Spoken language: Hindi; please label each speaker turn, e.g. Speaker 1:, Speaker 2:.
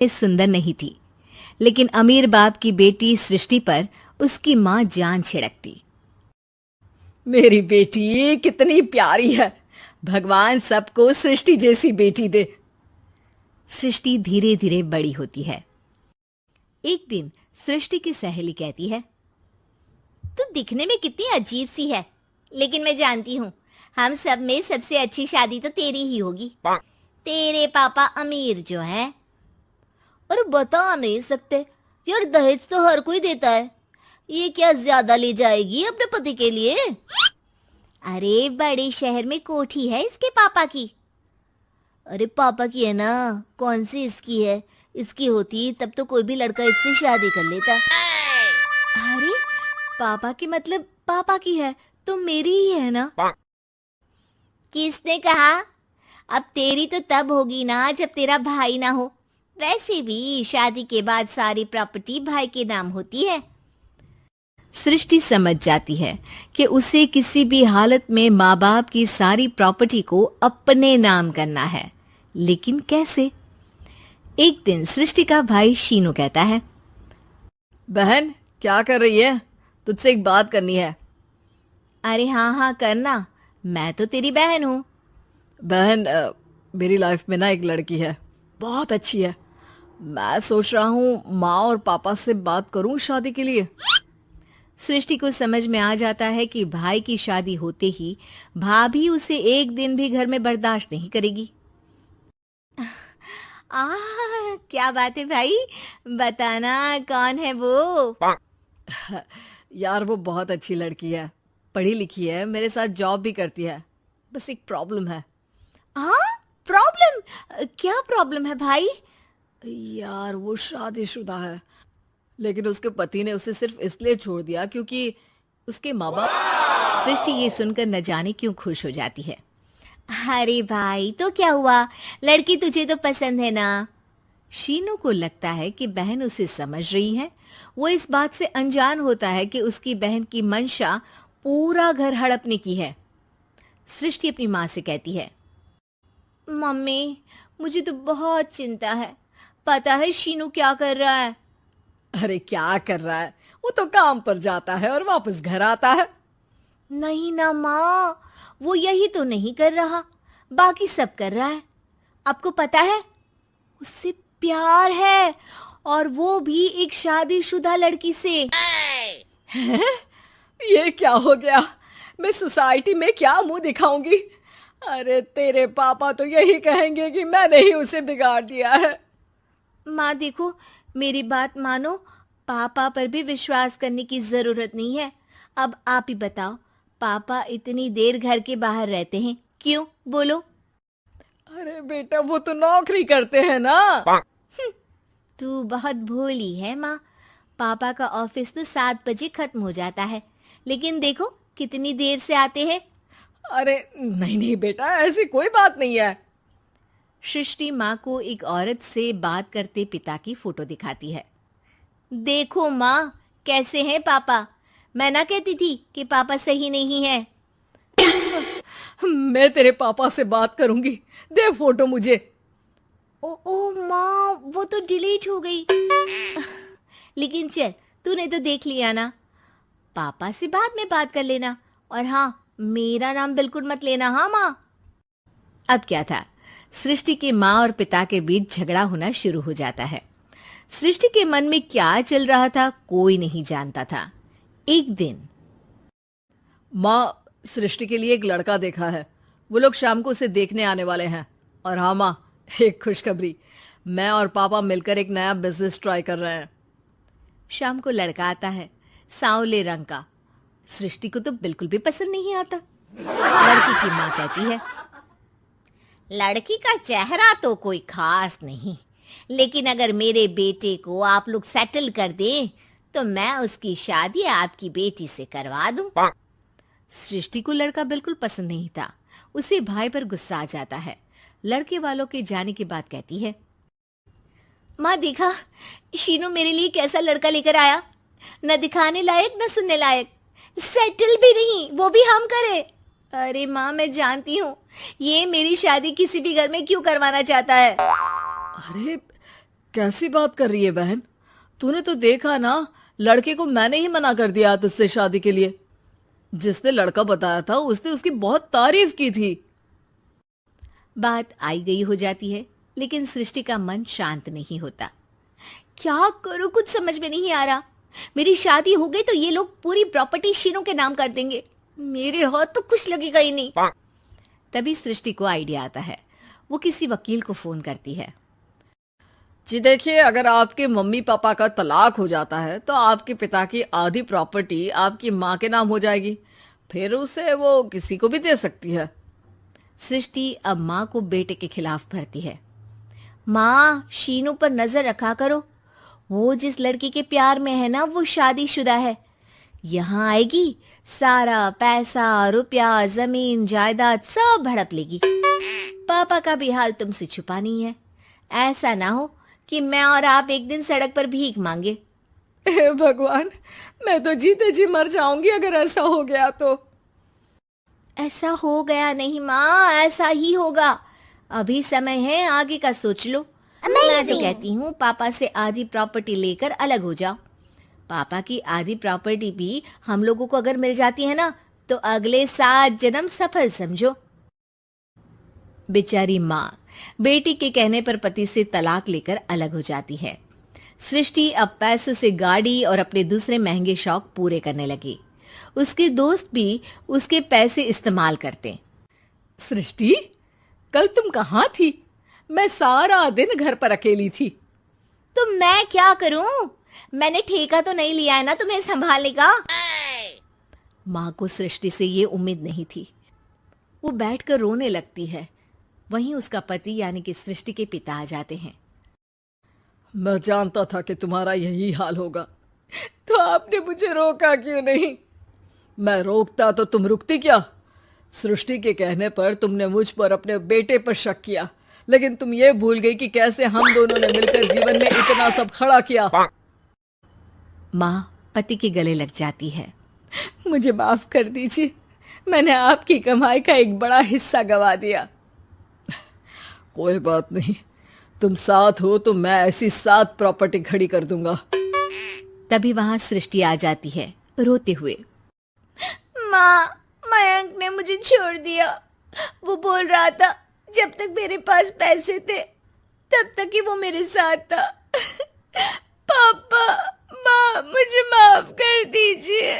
Speaker 1: सुंदर नहीं थी, लेकिन अमीर बाप की बेटी सृष्टि पर उसकी माँ जान छिड़कती।
Speaker 2: मेरी बेटी कितनी प्यारी है, भगवान सबको सृष्टि जैसी बेटी दे।
Speaker 1: सृष्टि धीरे धीरे बड़ी होती है। एक दिन सृष्टि की सहेली कहती है,
Speaker 3: तू दिखने में कितनी अजीब सी है, लेकिन मैं जानती हूँ हम सब में सबसे अच्छी शादी तो तेरी ही होगी। तेरे पापा अमीर जो हैं। और बता नहीं सकते यार, दहेज तो हर कोई देता है, ये क्या ज्यादा ले जाएगी अपने पति के लिए? अरे बड़े शहर में कोठी है इसके पापा की। अरे पापा की है ना, कौन सी इसकी है? इसकी होती तब तो कोई भी लड़का इससे शादी कर लेता।
Speaker 1: अरे पापा की मतलब पापा की है तो मेरी ही है ना?
Speaker 3: किसने कहा? अब तेरी तो तब होगी ना जब तेरा भाई ना हो। वैसे भी शादी के बाद सारी प्रॉपर्टी भाई के नाम होती है।
Speaker 1: सृष्टि समझ जाती है कि उसे किसी भी हालत में माँ बाप की सारी प्रॉपर्टी को अपने नाम करना है, लेकिन कैसे? एक दिन सृष्टि का भाई शीनू कहता है,
Speaker 2: बहन क्या कर रही है? तुझसे एक बात करनी है।
Speaker 1: अरे हाँ हाँ करना, मैं तो तेरी बहन हूँ।
Speaker 2: बहन मेरी लाइफ में ना एक लड़की है, बहुत अच्छी है। मैं सोच रहा हूँ माँ और पापा से बात करूँ शादी के लिए।
Speaker 1: सृष्टि को समझ में आ जाता है कि भाई की शादी होते ही भाभी उसे एक दिन भी घर में बर्दाश्त नहीं करेगी। क्या बात है भाई, बताना कौन है वो?
Speaker 2: यार वो बहुत अच्छी लड़की है, पढ़ी लिखी है, मेरे साथ जॉब भी करती है। बस एक प्रॉब्लम है।
Speaker 1: हाँ प्रॉब्लम? क्या प्रॉब्लम है भाई?
Speaker 2: यार वो शादीशुदा है, लेकिन उसके पति ने उसे सिर्फ इसलिए छोड़ दिया क्योंकि उसके माँ बाप।
Speaker 1: सृष्टि ये सुनकर न जाने क्यों खुश हो जाती है।
Speaker 3: अरे भाई तो क्या हुआ, लड़की तुझे तो पसंद है ना?
Speaker 1: शीनू को लगता है कि बहन उसे समझ रही है। वो इस बात से अनजान होता है कि उसकी बहन की मंशा पूरा घर हड़पने की है। सृष्टि अपनी माँ से कहती है,
Speaker 3: मम्मी मुझे तो बहुत चिंता है। पता है शीनू क्या कर रहा है?
Speaker 2: अरे क्या कर रहा है? वो तो काम पर जाता है और वापस घर आता है।
Speaker 3: नहीं ना माँ, वो यही तो नहीं कर रहा, बाकी सब कर रहा है। आपको पता है उससे प्यार है, और वो भी एक शादीशुदा लड़की से।
Speaker 2: ये क्या हो गया? मैं सोसाइटी में क्या मुंह दिखाऊंगी? अरे तेरे पापा तो यही कहेंगे कि मैंने ही उसे बिगाड़ दिया है।
Speaker 3: माँ देखो, मेरी बात मानो, पापा पर भी विश्वास करने की जरूरत नहीं है। अब आप ही बताओ, पापा इतनी देर घर के बाहर रहते हैं क्यों? बोलो।
Speaker 2: अरे बेटा वो तो नौकरी करते हैं ना।
Speaker 3: तू बहुत भोली है माँ। पापा का ऑफिस तो 7 बजे खत्म हो जाता है, लेकिन देखो कितनी देर से आते हैं।
Speaker 2: अरे नहीं नहीं बेटा, ऐसी कोई बात नहीं है।
Speaker 1: सृष्टि माँ को एक औरत से बात करते पिता की फोटो दिखाती है।
Speaker 3: देखो माँ कैसे हैं पापा। मैं ना कहती थी कि पापा सही नहीं है।
Speaker 2: मैं तेरे पापा से बात करूंगी, दे फोटो मुझे।
Speaker 3: ओ माँ, वो तो डिलीट हो गई। लेकिन चल, तूने तो देख लिया ना। पापा से बाद में बात कर लेना, और हाँ मेरा नाम बिल्कुल मत लेना। हाँ माँ।
Speaker 1: अब क्या था, सृष्टि के माँ और पिता के बीच झगड़ा होना शुरू हो जाता है। सृष्टि के मन में क्या चल रहा था कोई नहीं जानता था। एक दिन,
Speaker 2: माँ सृष्टि के लिए एक लड़का देखा है, वो लोग शाम को उसे देखने आने वाले हैं। और हाँ माँ, एक खुशखबरी, मैं और पापा मिलकर एक नया बिजनेस ट्राई कर रहे हैं।
Speaker 1: शाम को लड़का आता है, सांवले रंग का। सृष्टि को तो बिल्कुल भी पसंद नहीं आता। लड़की की माँ कहती है,
Speaker 3: लड़की का चेहरा तो कोई खास नहीं, लेकिन अगर मेरे बेटे को आप लोग सेटल कर दें तो मैं उसकी शादी आपकी बेटी से करवा दूं।
Speaker 1: सृष्टि को लड़का बिल्कुल पसंद नहीं था। उसे भाई पर गुस्सा आ जाता है। लड़के वालों के जाने के बाद कहती है,
Speaker 3: माँ देखा शीनू मेरे लिए कैसा लड़का लेकर आया, न दिखाने लायक न सुनने लायक, सेटल भी नहीं, वो भी हम करे। अरे माँ मैं जानती हूँ ये मेरी शादी किसी भी घर में क्यों करवाना चाहता है।
Speaker 2: अरे कैसी बात कर रही है बहन? तूने तो देखा ना, लड़के को मैंने ही मना कर दिया तुझसे शादी के लिए। जिसने लड़का बताया था उसने उसकी बहुत तारीफ की थी।
Speaker 1: बात आई गई हो जाती है, लेकिन सृष्टि का मन शांत नहीं होता। क्या करूं, कुछ समझ में नहीं आ रहा। मेरी शादी हो गई तो ये लोग पूरी प्रॉपर्टी शीनू के नाम कर देंगे। मेरे हाथ तो कुछ लगेगा ही नहीं। तभी सृष्टि को आइडिया आता है। वो किसी वकील को फोन करती है।
Speaker 2: जी देखिए, अगर आपके मम्मी पापा का तलाक हो जाता है तो आपके पिता की आधी प्रॉपर्टी आपकी माँ के नाम हो जाएगी, फिर उसे वो किसी को भी दे सकती है।
Speaker 1: सृष्टि अब माँ को बेटे के खिलाफ भरती है। माँ, शीनू पर नजर रखा करो। वो जिस लड़की के प्यार में है ना, वो शादीशुदा है। यहाँ आएगी, सारा पैसा, रुपया, जमीन, जायदाद सब हड़प लेगी। पापा का भी हाल तुमसे छुपा नहीं है। ऐसा ना हो कि मैं और आप एक दिन सड़क पर भीख मांगे।
Speaker 2: हे भगवान, मैं तो जीते जी मर जाऊंगी अगर ऐसा हो गया तो।
Speaker 1: ऐसा हो गया नहीं माँ, ऐसा ही होगा। अभी समय है, आगे का सोच लो। मैं तो कहती हूँ पापा से आधी प्रॉपर्टी लेकर अलग हो जाओ। पापा की आधी प्रॉपर्टी भी हम लोगों को अगर मिल जाती है ना, तो अगले 7 जन्म सफल समझो। बेचारी माँ बेटी के कहने पर पति से तलाक लेकर अलग हो जाती है। सृष्टि अब पैसों से गाड़ी और अपने दूसरे महंगे शौक पूरे करने लगी। उसके दोस्त भी उसके पैसे इस्तेमाल करते।
Speaker 2: सृष्टि, कल तुम कहाँ थी? मैं सारा दिन घर पर अकेली थी।
Speaker 3: तो मैं क्या करूं? मैंने ठेका तो नहीं लिया है ना तुम्हें संभालने का।
Speaker 1: माँ को सृष्टि से ये उम्मीद नहीं थी। वो बैठकर रोने लगती है। वहीं उसका पति यानी कि सृष्टि के पिता आ जाते हैं।
Speaker 2: मैं जानता था कि तुम्हारा यही हाल होगा, तो आपने मुझे रोका क्यों नहीं? मैं रोकता तो तुम रुकती क्या? सृष्टि के कहने पर तुमने मुझ पर अपने बेटे पर शक किया, लेकिन तुम ये भूल गई कि कैसे हम दोनों ने मिलकर जीवन में इतना सब खड़ा किया।
Speaker 1: माँ पति के गले लग जाती है।
Speaker 2: मुझे माफ कर दीजिए, मैंने आपकी कमाई का एक बड़ा हिस्सा गवा दिया। कोई बात नहीं, तुम साथ हो तो मैं ऐसी 7 प्रॉपर्टी खड़ी कर दूंगा।
Speaker 1: तभी वहां सृष्टि आ जाती है रोते हुए।
Speaker 3: माँ, मयंक ने मुझे छोड़ दिया। वो बोल रहा था जब तक मेरे पास पैसे थे तब तक ही वो मेरे साथ था। पापा, माँ, मुझे माफ कर दीजिए।